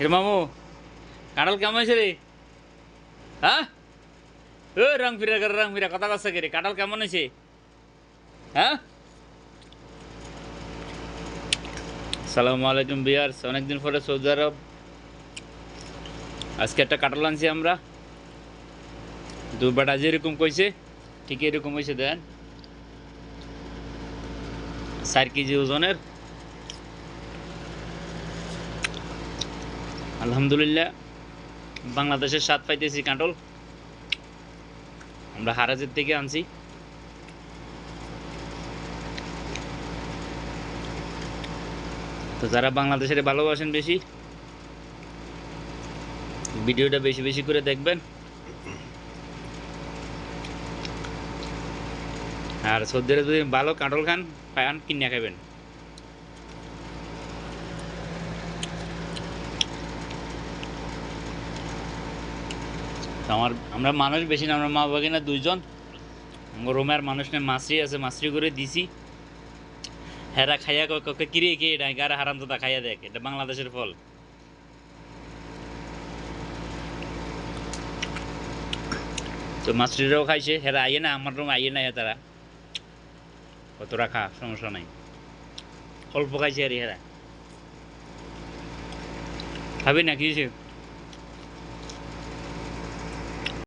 এর মামু কাঁঠাল কেমন হয়েছে রে? হ্যাঁ, ও রং ফিরা করে রং ফিরা কথা কচ্ছে রে, কাঁঠাল কেমন হয়েছে? হ্যাঁ, সালামু আলাইকুম বিয়ার্স, অনেকদিন পরে সৌদি আরব। আজকে একটা কাঁঠাল আনছি আমরা, দু বেটা যেরকম কইছে ঠিক এরকম হয়েছে। দেন 4 কেজি ওজনের, আলহামদুলিল্লাহ। বাংলাদেশের স্বাদ পাইতেছি কাঁঠাল, আমরা হারাজের থেকে আনছি। তো যারা বাংলাদেশের ভালোবাসেন বেশি, ভিডিওটা বেশি বেশি করে দেখবেন। আর সৌদি আরবে যদি ভালো কাঁঠাল খান পান কিনে খাবেন। আমরা মানুষ বেশি না, আমরা মা বাবা কিনা 2 জন। রোমের মানুষ না, মাছরি আছে, মাছরি করে দিছি। হেরা খাইয়া ককে কিরে কে এটা গারা হারাম দাদা খাইয়া দেখ, এটা বাংলাদেশের ফল। তো মাছরিরাও খাইছে, হেরা আইয়ে না আমার রুম, আইয়ে না তারা কত রাখা সমস্যা নাই, অল্প খাইছে আর হেরা খাবি না কি